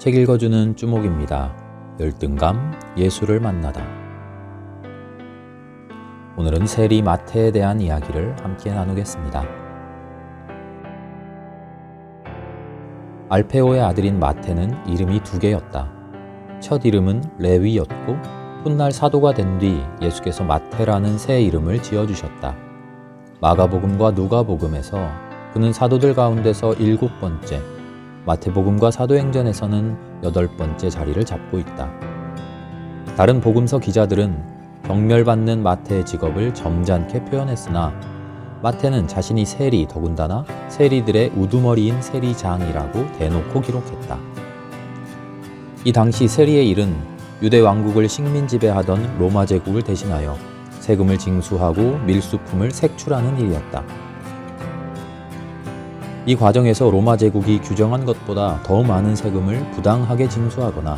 책 읽어주는 주목입니다. 열등감, 예수를 만나다. 오늘은 세리 마태에 대한 이야기를 함께 나누겠습니다. 알페오의 아들인 마태는 이름이 2개였다. 첫 이름은 레위였고 훗날 사도가 된 뒤 예수께서 마태라는 새 이름을 지어주셨다. 마가복음과 누가복음에서 그는 사도들 가운데서 7번째, 마태복음과 사도행전에서는 8번째 자리를 잡고 있다. 다른 복음서 기자들은 경멸받는 마태의 직업을 점잖게 표현했으나 마태는 자신이 세리, 더군다나 세리들의 우두머리인 세리장이라고 대놓고 기록했다. 이 당시 세리의 일은 유대 왕국을 식민 지배하던 로마 제국을 대신하여 세금을 징수하고 밀수품을 색출하는 일이었다. 이 과정에서 로마 제국이 규정한 것보다 더 많은 세금을 부당하게 징수하거나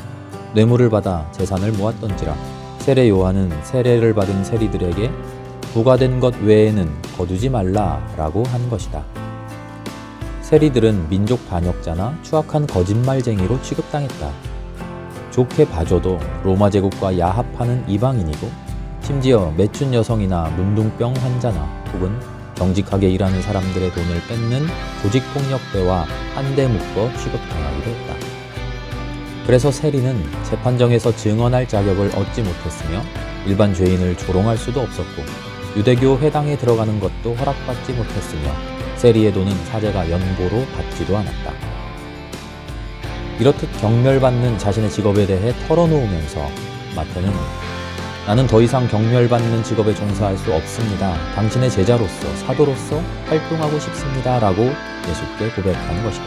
뇌물을 받아 재산을 모았던지라 세례 요한은 세례를 받은 세리들에게 부과된 것 외에는 거두지 말라라고 한 것이다. 세리들은 민족 반역자나 추악한 거짓말쟁이로 취급당했다. 좋게 봐줘도 로마 제국과 야합하는 이방인이고 심지어 매춘 여성이나 문둥병 환자나 혹은 정직하게 일하는 사람들의 돈을 뺏는 조직폭력배와 한데 묶어 취급당하기도 했다. 그래서 세리는 재판정에서 증언할 자격을 얻지 못했으며 일반 죄인을 조롱할 수도 없었고 유대교 회당에 들어가는 것도 허락받지 못했으며 세리의 돈은 사제가 연보로 받지도 않았다. 이렇듯 경멸받는 자신의 직업에 대해 털어놓으면서 마태는 나는 더 이상 경멸받는 직업에 종사할 수 없습니다. 당신의 제자로서, 사도로서 활동하고 싶습니다. 라고 예수께 고백한 것이다.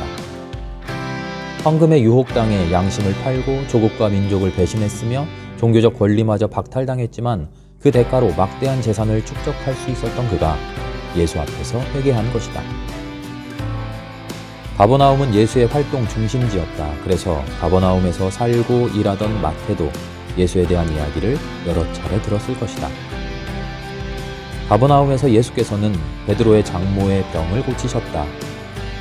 황금의 유혹당해 양심을 팔고 조국과 민족을 배신했으며 종교적 권리마저 박탈당했지만 그 대가로 막대한 재산을 축적할 수 있었던 그가 예수 앞에서 회개한 것이다. 가버나움은 예수의 활동 중심지였다. 그래서 가버나움에서 살고 일하던 마태도 예수에 대한 이야기를 여러 차례 들었을 것이다. 가버나움에서 예수께서는 베드로의 장모의 병을 고치셨다.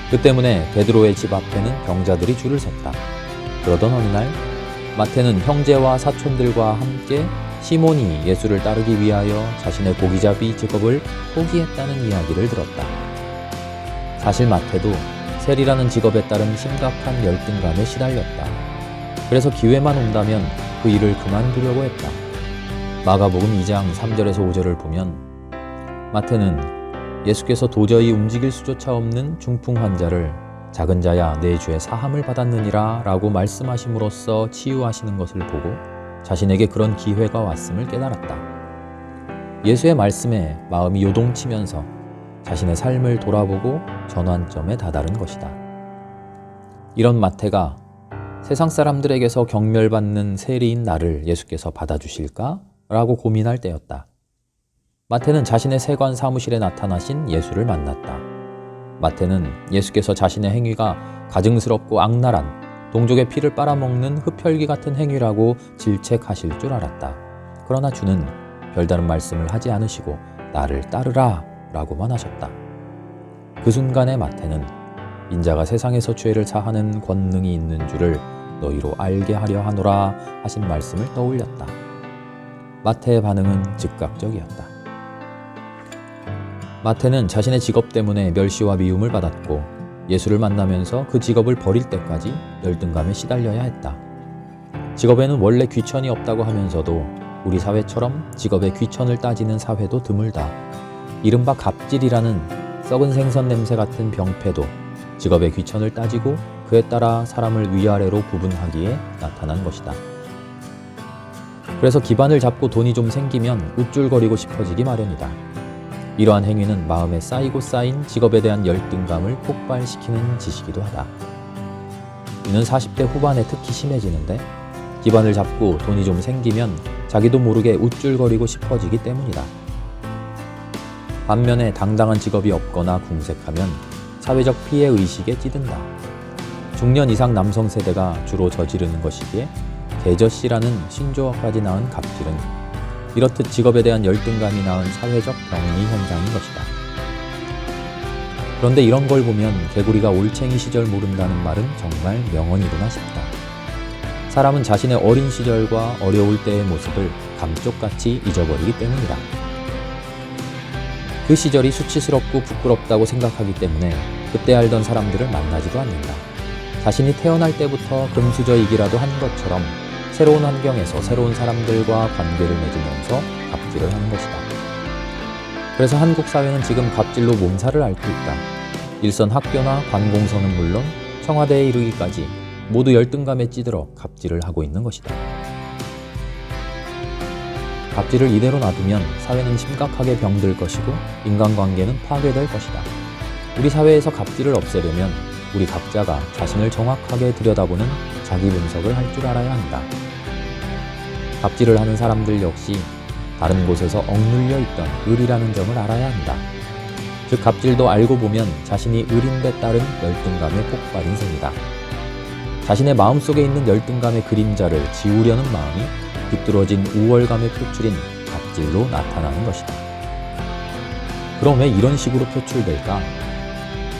그 때문에 베드로의 집 앞에는 병자들이 줄을 섰다. 그러던 어느 날 마태는 형제와 사촌들과 함께 시몬이 예수를 따르기 위하여 자신의 고기잡이 직업을 포기했다는 이야기를 들었다. 사실 마태도 세리라는 직업에 따른 심각한 열등감에 시달렸다. 그래서 기회만 온다면 그 일을 그만두려고 했다. 마가복음 2장 3절에서 5절을 보면 마태는 예수께서 도저히 움직일 수조차 없는 중풍 환자를 작은 자야 내 죄 사함을 받았느니라 라고 말씀하심으로써 치유하시는 것을 보고 자신에게 그런 기회가 왔음을 깨달았다. 예수의 말씀에 마음이 요동치면서 자신의 삶을 돌아보고 전환점에 다다른 것이다. 이런 마태가 세상 사람들에게서 경멸받는 세리인 나를 예수께서 받아주실까? 라고 고민할 때였다. 마태는 자신의 세관 사무실에 나타나신 예수를 만났다. 마태는 예수께서 자신의 행위가 가증스럽고 악랄한 동족의 피를 빨아먹는 흡혈귀 같은 행위라고 질책하실 줄 알았다. 그러나 주는 별다른 말씀을 하지 않으시고 나를 따르라 라고만 하셨다. 그 순간에 마태는 인자가 세상에서 죄를 사하는 권능이 있는 줄을 너희로 알게 하려 하노라 하신 말씀을 떠올렸다. 마태의 반응은 즉각적이었다. 마태는 자신의 직업 때문에 멸시와 미움을 받았고 예수를 만나면서 그 직업을 버릴 때까지 열등감에 시달려야 했다. 직업에는 원래 귀천이 없다고 하면서도 우리 사회처럼 직업의 귀천을 따지는 사회도 드물다. 이른바 갑질이라는 썩은 생선 냄새 같은 병폐도 직업의 귀천을 따지고 그에 따라 사람을 위아래로 구분하기에 나타난 것이다. 그래서 기반을 잡고 돈이 좀 생기면 우쭐거리고 싶어지기 마련이다. 이러한 행위는 마음에 쌓이고 쌓인 직업에 대한 열등감을 폭발시키는 짓이기도 하다. 이는 40대 후반에 특히 심해지는데 기반을 잡고 돈이 좀 생기면 자기도 모르게 우쭐거리고 싶어지기 때문이다. 반면에 당당한 직업이 없거나 궁색하면 사회적 피해의식에 찌든다. 중년 이상 남성 세대가 주로 저지르는 것이기에 개저씨라는 신조어까지 낳은 갑질은 이렇듯 직업에 대한 열등감이 낳은 사회적 병리 현상인 것이다. 그런데 이런 걸 보면 개구리가 올챙이 시절 모른다는 말은 정말 명언이구나 싶다. 사람은 자신의 어린 시절과 어려울 때의 모습을 감쪽같이 잊어버리기 때문이다. 그 시절이 수치스럽고 부끄럽다고 생각하기 때문에 그때 알던 사람들을 만나지도 않는다. 자신이 태어날 때부터 금수저이기라도 한 것처럼 새로운 환경에서 새로운 사람들과 관계를 맺으면서 갑질을 하는 것이다. 그래서 한국 사회는 지금 갑질로 몸살을 앓고 있다. 일선 학교나 관공서는 물론 청와대에 이르기까지 모두 열등감에 찌들어 갑질을 하고 있는 것이다. 갑질을 이대로 놔두면 사회는 심각하게 병들 것이고 인간관계는 파괴될 것이다. 우리 사회에서 갑질을 없애려면 우리 각자가 자신을 정확하게 들여다보는 자기 분석을 할 줄 알아야 한다. 갑질을 하는 사람들 역시 다른 곳에서 억눌려 있던 을이라는 점을 알아야 한다. 즉 갑질도 알고 보면 자신이 을인 데 따른 열등감의 폭발인 셈이다. 자신의 마음속에 있는 열등감의 그림자를 지우려는 마음이 비뚤어진 우월감의 표출인 갑질로 나타나는 것이다. 그럼 왜 이런 식으로 표출될까?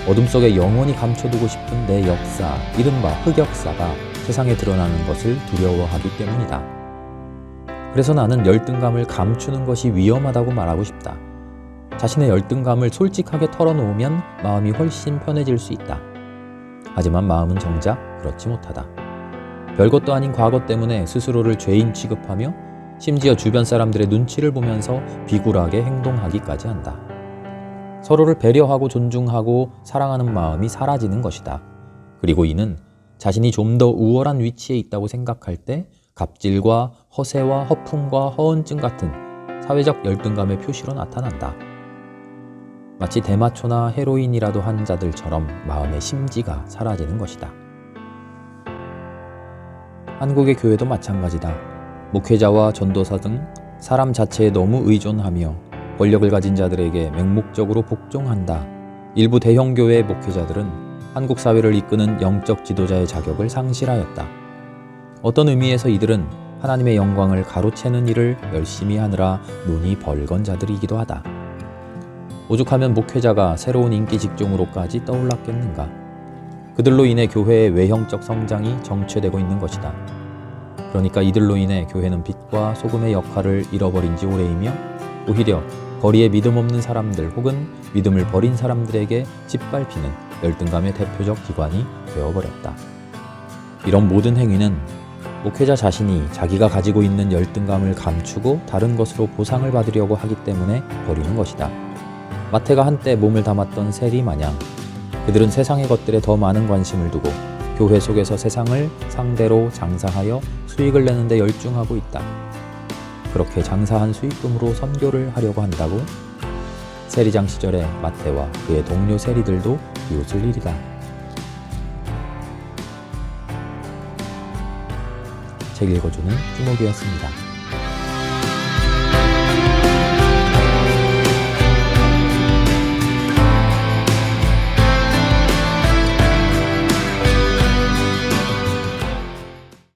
어둠 속에 영원히 감춰두고 싶은 내 역사, 이른바 흑역사가 세상에 드러나는 것을 두려워하기 때문이다. 그래서 나는 열등감을 감추는 것이 위험하다고 말하고 싶다. 자신의 열등감을 솔직하게 털어놓으면 마음이 훨씬 편해질 수 있다. 하지만 마음은 정작 그렇지 못하다. 별것도 아닌 과거 때문에 스스로를 죄인 취급하며 심지어 주변 사람들의 눈치를 보면서 비굴하게 행동하기까지 한다. 서로를 배려하고 존중하고 사랑하는 마음이 사라지는 것이다. 그리고 이는 자신이 좀 더 우월한 위치에 있다고 생각할 때 갑질과 허세와 허풍과 허언증 같은 사회적 열등감의 표시로 나타난다. 마치 대마초나 헤로인이라도 한 자들처럼 마음의 심지가 사라지는 것이다. 한국의 교회도 마찬가지다. 목회자와 전도사 등 사람 자체에 너무 의존하며 권력을 가진 자들에게 맹목적으로 복종한다. 일부 대형 교회의 목회자들은 한국 사회를 이끄는 영적 지도자의 자격을 상실하였다. 어떤 의미에서 이들은 하나님의 영광을 가로채는 일을 열심히 하느라 눈이 벌건 자들이기도 하다. 오죽하면 목회자가 새로운 인기 직종으로까지 떠올랐겠는가. 그들로 인해 교회의 외형적 성장이 정체되고 있는 것이다. 그러니까 이들로 인해 교회는 빛과 소금의 역할을 잃어버린 지 오래이며 오히려 거리에 믿음 없는 사람들 혹은 믿음을 버린 사람들에게 짓밟히는 열등감의 대표적 기관이 되어버렸다. 이런 모든 행위는 목회자 자신이 자기가 가지고 있는 열등감을 감추고 다른 것으로 보상을 받으려고 하기 때문에 벌이는 것이다. 마태가 한때 몸을 담았던 세리 마냥 그들은 세상의 것들에 더 많은 관심을 두고 교회 속에서 세상을 상대로 장사하여 수익을 내는데 열중하고 있다. 그렇게 장사한 수익금으로 선교를 하려고 한다고? 세리장 시절에 마태와 그의 동료 세리들도 비웃을 일이다. 책 읽어주는 주목이었습니다.